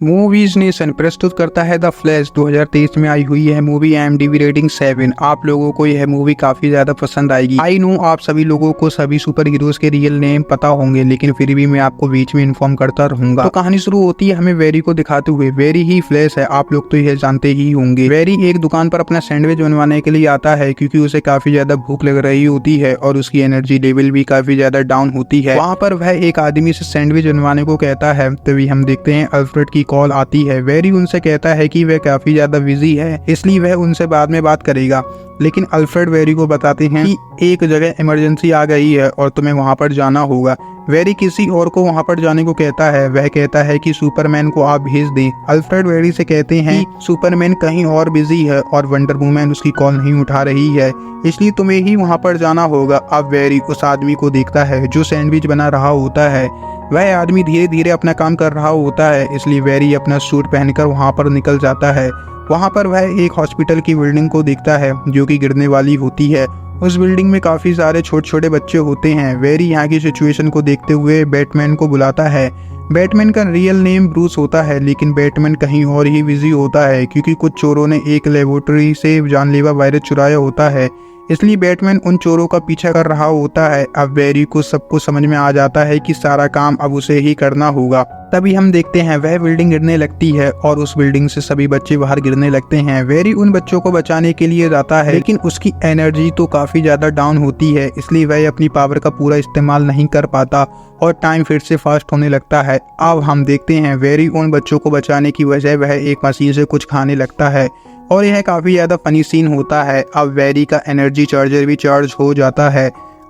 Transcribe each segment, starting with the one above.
Movies nation प्रस्तुत करता है द फ्लैश। 2023 में आई हुई है मूवी, IMDb रेटिंग 7। आप लोगों को यह मूवी काफी ज्यादा पसंद आएगी। आई नो आप सभी लोगों को सभी सुपर हीरोज के रियल नेम पता होंगे, लेकिन फिर भी मैं आपको बीच में इन्फॉर्म करता रहूंगा। तो कहानी शुरू होती है हमें वेरी को दिखाते हुए। वेरी ही फ्लैश है, आप लोग तो यह जानते ही होंगे। वेरी एक दुकान पर अपना सैंडविच बनवाने के लिए आता है क्योंकि उसे काफी ज्यादा भूख लग रही होती है और उसकी एनर्जी लेवल भी काफी ज्यादा डाउन होती है। वहाँ पर वह एक आदमी से सैंडविच बनवाने को कहता है, तभी हम देखते हैं अल्फ्रेड की कॉल आती है। वेरी उनसे कहता है कि वह काफी ज्यादा बिजी है, इसलिए वह उनसे बाद में बात करेगा, लेकिन अल्फ्रेड वेरी को बताते हैं कि एक जगह इमरजेंसी आ गई है और तुम्हें वहां पर जाना होगा। वेरी किसी और को वहां पर जाने को कहता है। वह कहता है कि सुपरमैन को आप भेज दें। अल्फ्रेड वेरी से कहते हैं कि सुपरमैन कहीं और बिजी है और वंडर वुमन उसकी कॉल नहीं उठा रही है, इसलिए तुम्हें ही वहां पर जाना होगा। अब वेरी उस आदमी को देखता है जो सैंडविच बना रहा होता है। वह आदमी धीरे धीरे अपना काम कर रहा होता है, इसलिए वेरी अपना सूट पहनकर वहां पर निकल जाता है। वहां पर वह एक हॉस्पिटल की बिल्डिंग को देखता है जो कि गिरने वाली होती है। उस बिल्डिंग में काफी सारे छोटे छोटे बच्चे होते हैं। वेरी यहाँ की सिचुएशन को देखते हुए बैटमैन को बुलाता है। बैटमैन का रियल नेम ब्रूस होता है, लेकिन बैटमैन कहीं और ही बिजी होता है क्योंकि कुछ चोरों ने एक लेबोरेटरी से जानलेवा वायरस चुराया होता है, इसलिए बैटमैन उन चोरों का पीछा कर रहा होता है। अब वेरी को सबको समझ में आ जाता है कि सारा काम अब उसे ही करना होगा। तभी हम देखते हैं वह बिल्डिंग गिरने लगती है और उस बिल्डिंग से सभी बच्चे बाहर गिरने लगते हैं। वेरी उन बच्चों को बचाने के लिए जाता है, लेकिन उसकी एनर्जी तो काफी ज्यादा डाउन होती है, इसलिए वह अपनी पावर का पूरा इस्तेमाल नहीं कर पाता और टाइम फिर से फास्ट होने लगता है। अब हम देखते हैं वेरी उन बच्चों को बचाने की वजह वह एक मशीन से कुछ खाने लगता है और यह काफी ज्यादा फनी सीन होता है। अब वेरी का एनर्जी चार्जर भी चार्ज हो जाता है।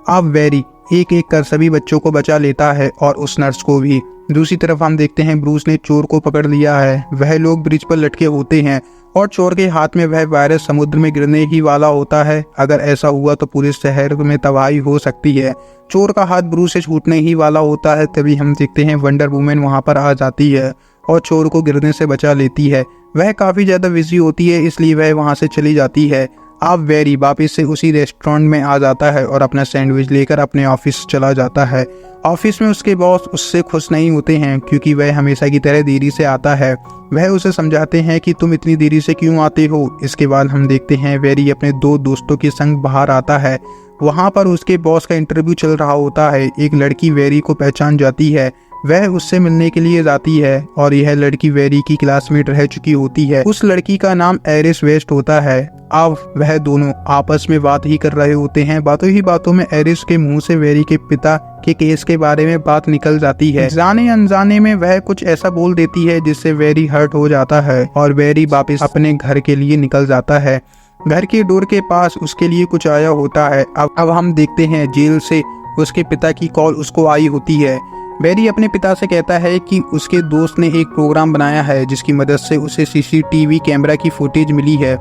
अब वेरी एक एक कर सभी बच्चों को बचा लेता है और उस नर्स को भी। दूसरी तरफ हम देखते हैं ब्रूस ने चोर को पकड़ लिया है। वह लोग ब्रिज पर लटके होते हैं और चोर के हाथ में वह वायरस समुद्र में गिरने ही वाला होता है। अगर ऐसा हुआ तो पूरे शहर में तबाही हो सकती है। चोर का हाथ ब्रूस से छूटने ही वाला होता है, तभी हम देखते हैं वंडर वुमन वहां पर आ जाती है और चोर को गिरने से बचा लेती है। वह काफी ज्यादा बिजी होती है, इसलिए वह वहां से चली जाती है। अब वेरी वापस से उसी रेस्टोरेंट में आ जाता है और अपना सैंडविच लेकर अपने ऑफिस चला जाता है। ऑफिस में उसके बॉस उससे खुश नहीं होते हैं क्योंकि वह हमेशा की तरह देरी से आता है। वह उसे समझाते हैं कि तुम इतनी देरी से क्यों आते हो। इसके बाद हम देखते हैं वेरी अपने दो दोस्तों के संग बाहर आता है। वहां पर उसके बॉस का इंटरव्यू चल रहा होता है। एक लड़की वेरी को पहचान जाती है, वह उससे मिलने के लिए जाती है और यह लड़की वेरी की क्लासमेट रह चुकी होती है। उस लड़की का नाम एरिस वेस्ट होता है। अब वह दोनों आपस में बात ही कर रहे होते हैं। बातों ही बातों में एरिस के मुंह से वेरी के पिता के केस के बारे में बात निकल जाती है। जाने अनजाने में वह कुछ ऐसा बोल देती है जिससे वेरी हर्ट हो जाता है और वेरी वापस अपने घर के लिए निकल जाता है। घर के डोर के पास उसके लिए कुछ आया होता है। अब हम देखते हैं जेल से उसके पिता की कॉल उसको आई होती है। वेरी अपने पिता से कहता है कि उसके दोस्त ने एक प्रोग्राम बनाया है जिसकी मदद से उसे CCTV कैमरा की फुटेज मिली है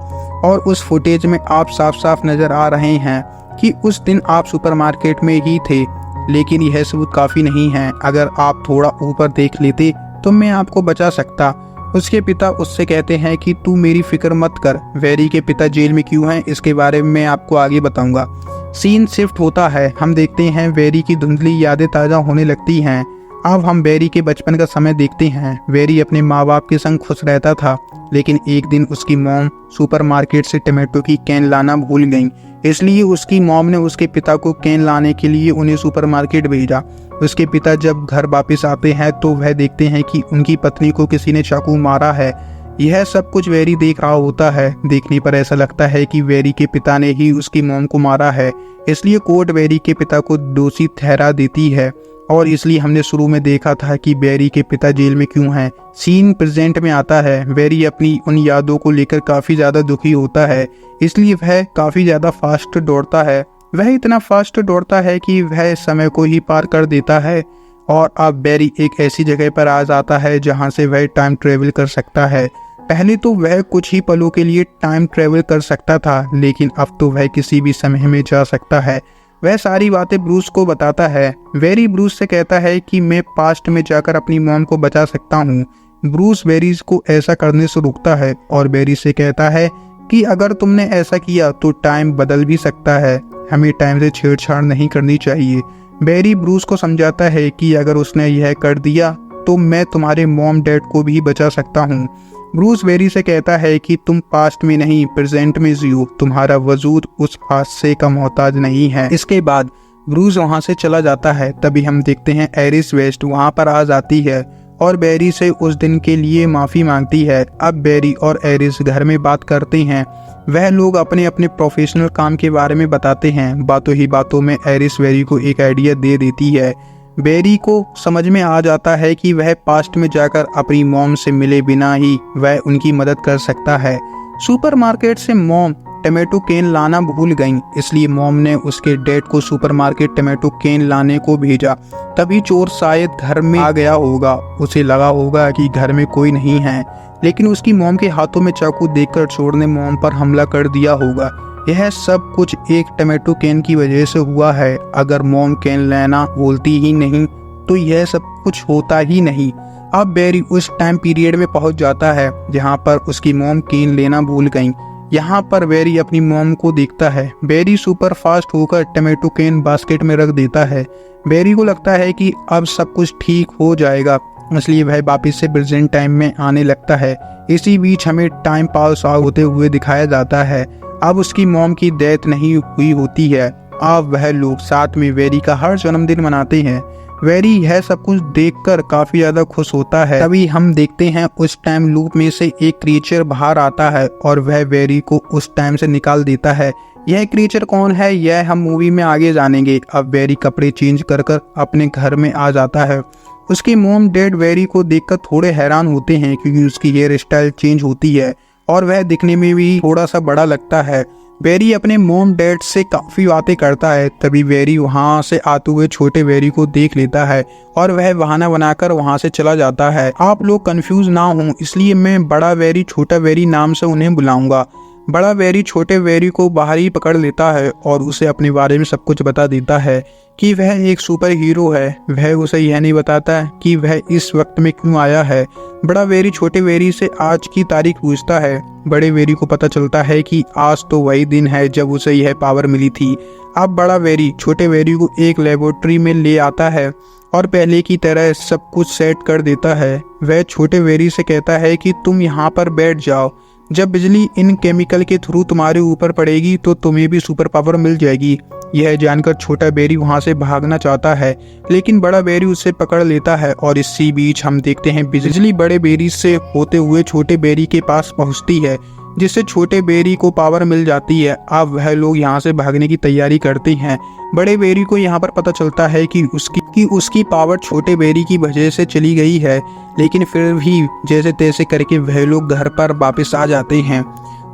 और उस फुटेज में आप साफ साफ नजर आ रहे हैं कि उस दिन आप सुपरमार्केट में ही थे, लेकिन यह सबूत काफी नहीं है। अगर आप थोड़ा ऊपर देख लेते तो मैं आपको बचा सकता। उसके पिता उससे कहते हैं कि तू मेरी फिक्र मत कर। वेरी के पिता जेल में क्यों हैं इसके बारे में मैं आपको आगे बताऊंगा। सीन शिफ्ट होता है। हम देखते हैं वेरी की धुंधली यादें ताजा होने लगती हैं। अब हम वेरी के बचपन का समय देखते हैं। वेरी अपने माँ बाप के संग खुश रहता था, लेकिन एक दिन उसकी मॉम सुपरमार्केट से टमाटो की कैन लाना भूल गई, इसलिए उसकी मॉम ने उसके पिता को कैन लाने के लिए उन्हें सुपरमार्केट भेजा। उसके पिता जब घर वापस आते हैं तो वह देखते हैं कि उनकी पत्नी को किसी ने चाकू मारा है। यह सब कुछ वेरी देख रहा होता है। देखने पर ऐसा लगता है कि वेरी के पिता ने ही उसकी मॉम को मारा है, इसलिए कोर्ट वेरी के पिता को दोषी ठहरा देती है और इसलिए हमने शुरू में देखा था कि वेरी के पिता जेल में क्यों हैं। सीन प्रेजेंट में आता है। वेरी अपनी उन यादों को लेकर काफी ज्यादा दुखी होता है, इसलिए वह काफी ज्यादा फास्ट दौड़ता है। वह इतना फास्ट दौड़ता है कि वह समय को ही पार कर देता है और अब वेरी एक ऐसी जगह पर आ जाता है जहां से वह टाइम ट्रेवल कर सकता है। पहले तो वह कुछ ही पलों के लिए टाइम ट्रेवल कर सकता था, लेकिन अब तो वह किसी भी समय में जा सकता है। वह सारी बातें ब्रूस को बताता है। वेरी ब्रूस से कहता है कि मैं पास्ट में जाकर अपनी मॉम को बचा सकता हूँ। ब्रूस वेरी को ऐसा करने से रोकता है और वेरी से कहता है कि अगर तुमने ऐसा किया तो टाइम बदल भी सकता है, हमें टाइम से छेड़छाड़ नहीं करनी चाहिए। वेरी ब्रूस को समझाता है कि अगर उसने यह कर दिया तो मैं तुम्हारे मॉम डैड को भी बचा सकता हूँ। ब्रूस बेरी से कहता है कि तुम पास्ट में नहीं प्रेजेंट में जियो, तुम्हारा वजूद उस हादसे का मोहताज नहीं है। इसके बाद ब्रूस वहाँ से चला जाता है। तभी हम देखते हैं एरिस वेस्ट वहाँ पर आ जाती है और बेरी से उस दिन के लिए माफ़ी मांगती है। अब बेरी और एरिस घर में बात करते हैं। वह लोग अपने अपने प्रोफेशनल काम के बारे में बताते हैं। बातों ही बातों में एरिस बेरी को एक आइडिया दे देती है। बेरी को समझ में आ जाता है कि वह पास्ट में जाकर अपनी मॉम से मिले बिना ही वह उनकी मदद कर सकता है। सुपरमार्केट से मॉम टमाटो कैन लाना भूल गईं, इसलिए मॉम ने उसके डैड को सुपरमार्केट टमाटो कैन लाने को भेजा। तभी चोर शायद घर में आ गया होगा। उसे लगा होगा कि घर में कोई नहीं है, लेकिन उसकी मॉम के हाथों में चाकू देखकर चोर ने मॉम पर हमला कर दिया होगा। यह सब कुछ एक टमाटो कैन की वजह से हुआ है। अगर मॉम कैन लेना बोलती ही नहीं तो यह सब कुछ होता ही नहीं। अब बेरी उस टाइम पीरियड में पहुंच जाता है जहां पर उसकी मॉम कैन लेना भूल गई। यहाँ पर बेरी अपनी मॉम को देखता है। बेरी सुपर फास्ट होकर टमाटो कैन बास्केट में रख देता है। बेरी को लगता है कि अब सब कुछ ठीक हो जाएगा, इसलिए वह वापस से प्रेजेंट टाइम में आने लगता है। इसी बीच हमें टाइम पास होते हुए दिखाया जाता है। अब उसकी मॉम की डेथ नहीं हुई होती है। अब वह लोग साथ में बेरी का हर जन्मदिन मनाते हैं। बेरी यह सब कुछ देखकर काफी ज्यादा खुश होता है। तभी हम देखते हैं उस टाइम लूप में से एक क्रीचर बाहर आता है और वह बेरी को उस टाइम से निकाल देता है। यह क्रीचर कौन है यह हम मूवी में आगे जानेंगे। अब बेरी कपड़े चेंज कर अपने घर में आ जाता है। उसकी मॉम डैड बेरी को देखकर थोड़े हैरान होते हैं क्योंकि उसकी हेयर स्टाइल चेंज होती है और वह दिखने में भी थोड़ा सा बड़ा लगता है। बेरी अपने मॉम डैड से काफ़ी बातें करता है। तभी बेरी वहाँ से आते हुए छोटे बेरी को देख लेता है और वह बहाना बनाकर वहाँ से चला जाता है। आप लोग कंफ्यूज ना हों, इसलिए मैं बड़ा बेरी छोटा बेरी नाम से उन्हें बुलाऊंगा। बड़ा बेरी छोटे बेरी को बाहर ही पकड़ लेता है और उसे अपने बारे में सब कुछ बता देता है कि वह एक सुपर हीरो है। वह उसे यह नहीं बताता कि वह इस वक्त में क्यों आया है। बड़ा बेरी छोटे बेरी से आज की तारीख पूछता है। बड़े बेरी को पता चलता है कि आज तो वही दिन है जब उसे यह पावर मिली थी। अब बड़ा बेरी छोटे बेरी को एक लेबोरेटरी में ले आता है और पहले की तरह सब कुछ सेट कर देता है। वह छोटे बेरी से कहता है कि तुम यहाँ पर बैठ जाओ, जब बिजली इन केमिकल के थ्रू तुम्हारे ऊपर पड़ेगी तो तुम्हें भी सुपर पावर मिल जाएगी। यह जानकर छोटा बेरी वहां से भागना चाहता है, लेकिन बड़ा बेरी उसे पकड़ लेता है और इसी बीच हम देखते हैं बिजली बड़े बेरी से होते हुए छोटे बेरी के पास पहुंचती है, जिससे छोटे बेरी को पावर मिल जाती है। अब वह लोग यहाँ से भागने की तैयारी करते हैं। बड़े बेरी को यहाँ पर पता चलता है कि उसकी पावर छोटे बेरी की वजह से चली गई है, लेकिन फिर भी जैसे तैसे करके वह लोग घर पर वापस आ जाते हैं।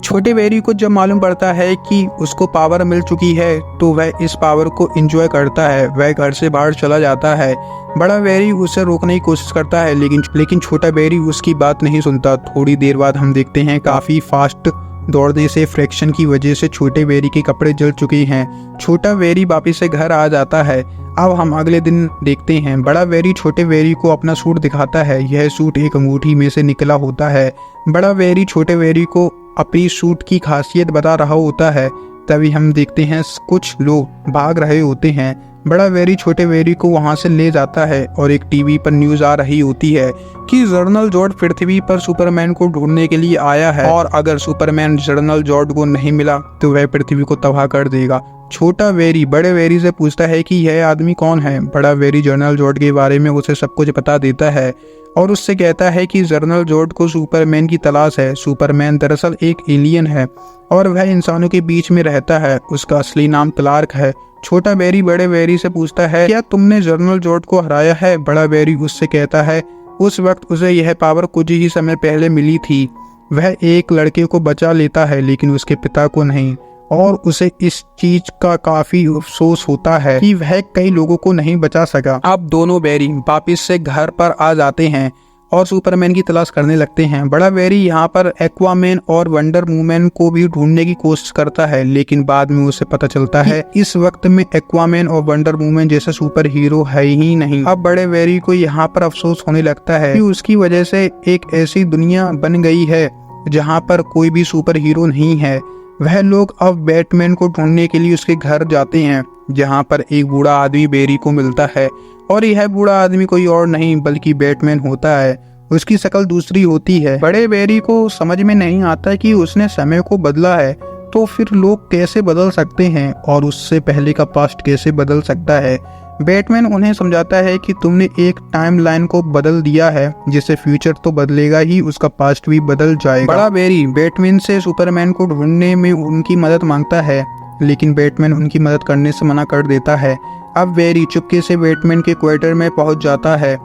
छोटे बेरी को जब मालूम पड़ता है कि उसको पावर मिल चुकी है तो वह इस पावर को एंजॉय करता है। वह घर से बाहर चला जाता है। बड़ा बेरी उसे रोकने की कोशिश करता है, लेकिन छोटा बेरी उसकी बात नहीं सुनता। थोड़ी देर बाद हम देखते हैं काफी फास्ट दौड़ने से फ्रैक्शन की वजह से छोटे बेरी के कपड़े जल चुके हैं। छोटा बेरी वापस से घर आ जाता है। अब हम अगले दिन देखते हैं बड़ा बेरी छोटे बेरी को अपना सूट दिखाता है। यह सूट एक अंगूठी में से निकला होता है। बड़ा बेरी छोटे बेरी को अपनी सूट की खासियत बता रहा होता है। तभी हम देखते हैं कुछ लोग भाग रहे होते हैं। बड़ा बेरी छोटे बेरी को वहां से ले जाता है और एक टीवी पर न्यूज आ रही होती है कि जनरल जॉर्ड पृथ्वी पर सुपरमैन को ढूंढने के लिए आया है और अगर सुपरमैन जनरल जॉर्ड को नहीं मिला तो वह पृथ्वी को तबाह कर देगा। छोटा बेरी बड़े बेरी से पूछता है कि यह आदमी कौन है। बड़ा बेरी जनरल जॉर्ड के बारे में उसे सब कुछ बता देता है और उससे कहता है कि जनरल जॉर्ड को सुपरमैन की तलाश है। सुपरमैन दरअसल एक एलियन है और वह इंसानों के बीच में रहता है। उसका असली नाम क्लार्क है। छोटा बेरी बड़े बेरी से पूछता है क्या तुमने जनरल जॉर्ड को हराया है। बड़ा बेरी उससे कहता है उस वक्त उसे यह पावर कुछ ही समय पहले मिली थी। वह एक लड़के को बचा लेता है लेकिन उसके पिता को नहीं, और उसे इस चीज का काफी अफसोस होता है कि वह कई लोगों को नहीं बचा सका। अब दोनों बेरी वापिस से घर पर आ जाते हैं और सुपरमैन की तलाश करने लगते हैं। बड़ा बेरी यहाँ पर एक्वामैन और वंडर वुमन को भी ढूंढने की कोशिश करता है, लेकिन बाद में उसे पता चलता है इस वक्त में एक्वामैन और वंडर वुमन जैसा सुपर हीरो है ही नहीं। अब बड़े बेरी को यहाँ पर अफसोस होने लगता है कि उसकी वजह से एक ऐसी दुनिया बन गई है जहाँ पर कोई भी सुपर हीरो नहीं है। वह लोग अब बैटमैन को ढूंढने के लिए उसके घर जाते हैं, जहाँ पर एक बूढ़ा आदमी बेरी को मिलता है और यह बूढ़ा आदमी कोई और नहीं बल्कि बैटमैन होता है। उसकी शक्ल दूसरी होती है। बड़े बेरी को समझ में नहीं आता कि उसने समय को बदला है तो फिर लोग कैसे बदल सकते हैं और उससे पहले का पास्ट कैसे बदल सकता है। बैटमैन उन्हें समझाता है कि तुमने एक टाइमलाइन को बदल दिया है, जिससे फ्यूचर तो बदलेगा ही, उसका पास्ट भी बदल जाएगा। बड़ा बेरी बैटमैन से सुपरमैन को ढूंढने में उनकी मदद मांगता है, लेकिन बैटमैन उनकी मदद करने से मना कर देता है। अब बेरी चुपके से बैटमैन के क्वार्टर में पहुंच जाता है।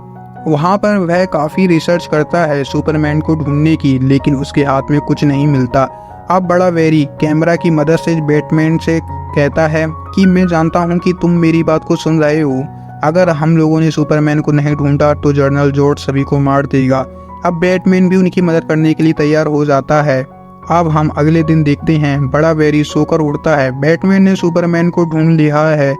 वहां पर वह काफी रिसर्च करता है सुपरमैन को ढूंढने की, लेकिन उसके हाथ में कुछ नहीं मिलता। अब बड़ा बेरी कैमरा की मदद से बैटमैन से कहता है कि मैं जानता हूं कि तुम मेरी बात को सुन रहे हो। अगर हम लोगों ने सुपरमैन को नहीं ढूंढा तो जनरल जॉर्ड सभी को मार देगा। अब बैटमैन भी उनकी मदद करने के लिए तैयार हो जाता है। अब हम अगले दिन देखते हैं बड़ा बेरी सोकर उड़ता है। बैटमैन ने सुपरमैन को ढूंढ लिया है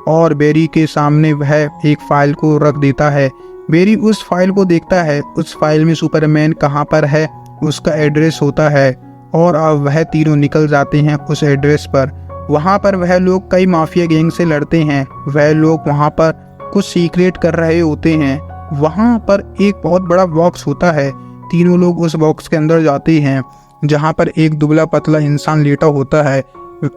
और बेरी के सामने वह एक फाइल को रख देता है। बेरी उस फाइल को देखता है। उस फाइल में सुपरमैन कहाँ पर है उसका एड्रेस होता है और अब वह तीनों निकल जाते हैं उस एड्रेस पर। वहाँ पर वह लोग कई माफिया गैंग से लड़ते हैं। वह लोग वहाँ पर कुछ सीक्रेट कर रहे होते हैं। वहाँ पर एक बहुत बड़ा बॉक्स होता है। तीनों लोग उस बॉक्स के अंदर जाते हैं जहाँ पर एक दुबला पतला इंसान लेटा होता है।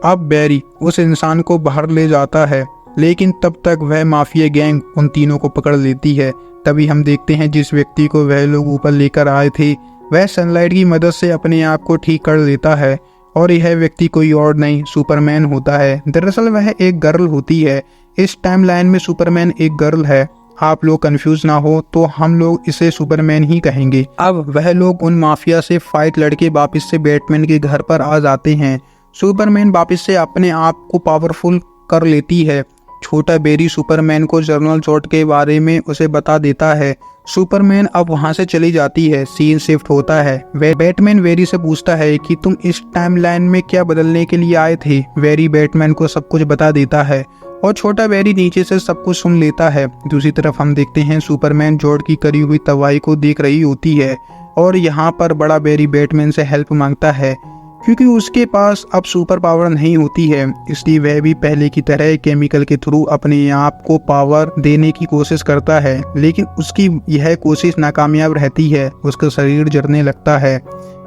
अब बेरी उस इंसान को बाहर ले जाता है, लेकिन तब तक वह माफिया गैंग उन तीनों को पकड़ लेती है। तभी हम देखते हैं जिस व्यक्ति को वह लोग ऊपर लेकर आए थे वह सनलाइट की मदद से अपने आप को ठीक कर लेता है और यह व्यक्ति कोई और नहीं सुपरमैन होता है। दरअसल वह एक गर्ल होती है। इस टाइमलाइन में सुपरमैन एक गर्ल है। आप लोग कंफ्यूज ना हो तो हम लोग इसे सुपरमैन ही कहेंगे। अब वह लोग उन माफिया से फाइट लड़के वापस से बैटमैन के घर पर आ जाते हैं। सुपरमैन वापस से अपने आप को पावरफुल कर लेती है। छोटा बेरी सुपरमैन को जनरल जॉर्ड के बारे में उसे बता देता है। सुपरमैन अब वहां से चली जाती है। सीन शिफ्ट होता है। बैटमैन वेरी से पूछता है कि तुम इस टाइमलाइन में क्या बदलने के लिए आए थे। वेरी बैटमैन को सब कुछ बता देता है और छोटा बेरी नीचे से सब कुछ सुन लेता है। दूसरी तरफ हम देखते हैं सुपरमैन जॉर्ड की करी हुई तबाही को देख रही होती है और यहाँ पर बड़ा बेरी बैटमैन से हेल्प मांगता है क्योंकि उसके पास अब सुपर पावर नहीं होती है, इसलिए वह भी पहले की तरह केमिकल के थ्रू अपने आप को पावर देने की कोशिश करता है, लेकिन उसकी यह कोशिश नाकामयाब रहती है। उसका शरीर जलने लगता है।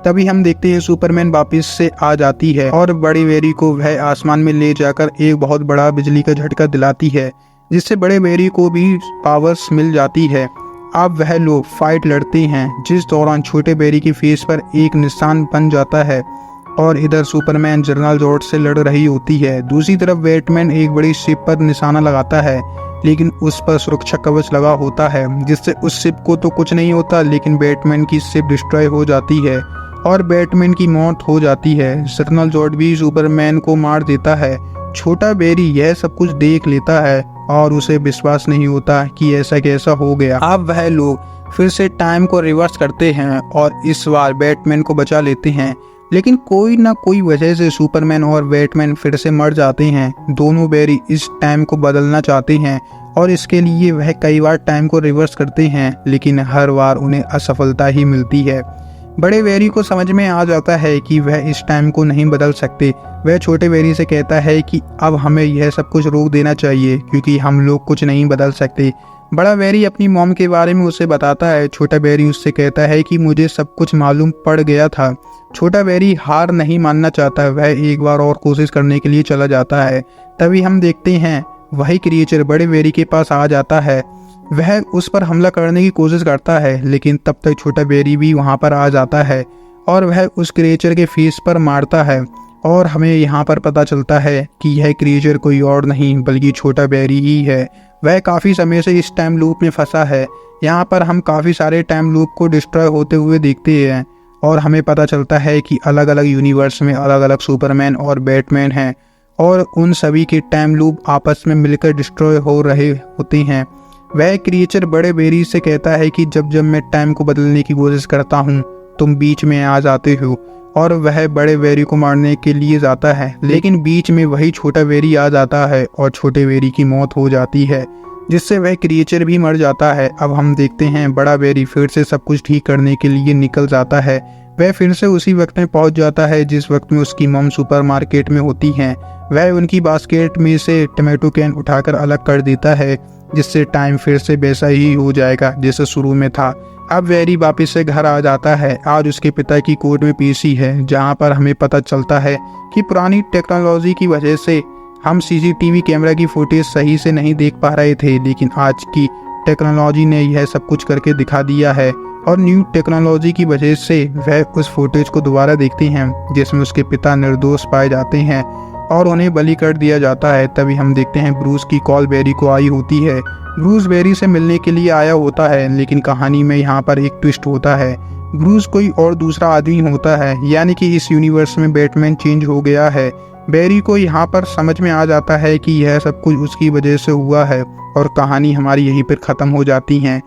तभी हम देखते हैं सुपरमैन वापस से आ जाती है और बड़ी बेरी को वह आसमान में ले जाकर एक बहुत बड़ा बिजली का झटका दिलाती है, जिससे बड़े बेरी को भी पावर्स मिल जाती है। अब वह लोग फाइट लड़ते हैं, जिस दौरान छोटे बेरी की फेस पर एक निशान बन जाता है और इधर सुपरमैन जनरल जॉर्ड से लड़ रही होती है। दूसरी तरफ बैटमैन एक बड़ी शिप पर निशाना लगाता है, लेकिन उस पर सुरक्षा कवच लगा होता है, जिससे उस शिप को तो कुछ नहीं होता, लेकिन बैटमैन की शिप डिस्ट्रॉय हो जाती है और बैटमैन की मौत हो जाती है। जनरल जॉर्ड भी सुपरमैन को मार देता है। छोटा बेरी यह सब कुछ देख लेता है और उसे विश्वास नहीं होता कि ऐसा कैसा हो गया। अब वह लोग फिर से टाइम को रिवर्स करते हैं और इस बार बैटमैन को बचा लेते हैं, लेकिन कोई ना कोई वजह से सुपरमैन और बैटमैन फिर से मर जाते हैं। दोनों बेरी इस टाइम को बदलना चाहते हैं और इसके लिए वह कई बार टाइम को रिवर्स करते हैं, लेकिन हर बार उन्हें असफलता ही मिलती है। बड़े बेरी को समझ में आ जाता है कि वह इस टाइम को नहीं बदल सकते। वह छोटे बेरी से कहता है कि अब हमें यह सब कुछ रोक देना चाहिए क्योंकि हम लोग कुछ नहीं बदल सकते। बड़ा बेरी अपनी मॉम के बारे में उसे बताता है। छोटा बेरी उससे कहता है कि मुझे सब कुछ मालूम पड़ गया था। छोटा बेरी हार नहीं मानना चाहता, वह एक बार और कोशिश करने के लिए चला जाता है। तभी हम देखते हैं वही क्रिएचर बड़े बेरी के पास आ जाता है। वह उस पर हमला करने की कोशिश करता है, लेकिन तब तक छोटा बेरी भी वहां पर आ जाता है और वह उस क्रिएचर के फेस पर मारता है और हमें यहाँ पर पता चलता है कि यह क्रिएचर कोई और नहीं बल्कि छोटा बेरी ही है। वह काफ़ी समय से इस टाइम लूप में फंसा है। यहाँ पर हम काफ़ी सारे टाइम लूप को डिस्ट्रॉय होते हुए देखते हैं और हमें पता चलता है कि अलग अलग यूनिवर्स में अलग अलग सुपरमैन और बैटमैन हैं और उन सभी के टाइम लूप आपस में मिलकर डिस्ट्रॉय हो रहे होते हैं। वह क्रिएचर बड़े बेरी से कहता है कि जब जब मैं टाइम को बदलने की कोशिश करता हूँ तुम बीच में आ जाते हो, और वह बड़े बेरी को मारने के लिए जाता है, लेकिन बीच में वही छोटा बेरी आ जाता है और छोटे बेरी की मौत हो जाती है, जिससे वह क्रिएचर भी मर जाता है। अब हम देखते हैं बड़ा बेरी फिर से सब कुछ ठीक करने के लिए निकल जाता है। वह फिर से उसी वक्त में पहुंच जाता है जिस वक्त में उसकी मम सुपरमार्केट में होती हैं। वह उनकी बास्केट में से टमाटो कैन उठाकर अलग कर देता है जिससे टाइम फिर से वैसा ही हो जाएगा जैसे शुरू में था। अब वेरी वापस से घर आ जाता है। आज उसके पिता की कोर्ट में पेशी है, जहां पर हमें पता चलता है कि पुरानी टेक्नोलॉजी की वजह से हम सीसीटीवी कैमरा की फुटेज सही से नहीं देख पा रहे थे, लेकिन आज की टेक्नोलॉजी ने यह सब कुछ करके दिखा दिया है और न्यू टेक्नोलॉजी की वजह से वह उस फुटेज को दोबारा देखते हैं जिसमें उसके पिता निर्दोष पाए जाते हैं और उन्हें बलि कर दिया जाता है। तभी हम देखते हैं ब्रूस की कॉल बेरी को आई होती है। ब्रूस बेरी से मिलने के लिए आया होता है, लेकिन कहानी में यहाँ पर एक ट्विस्ट होता है। ब्रूस कोई और दूसरा आदमी होता है, यानी कि इस यूनिवर्स में बैटमैन चेंज हो गया है। बेरी को यहाँ पर समझ में आ जाता है कि यह सब कुछ उसकी वजह से हुआ है और कहानी हमारी यहीं पर ख़त्म हो जाती है।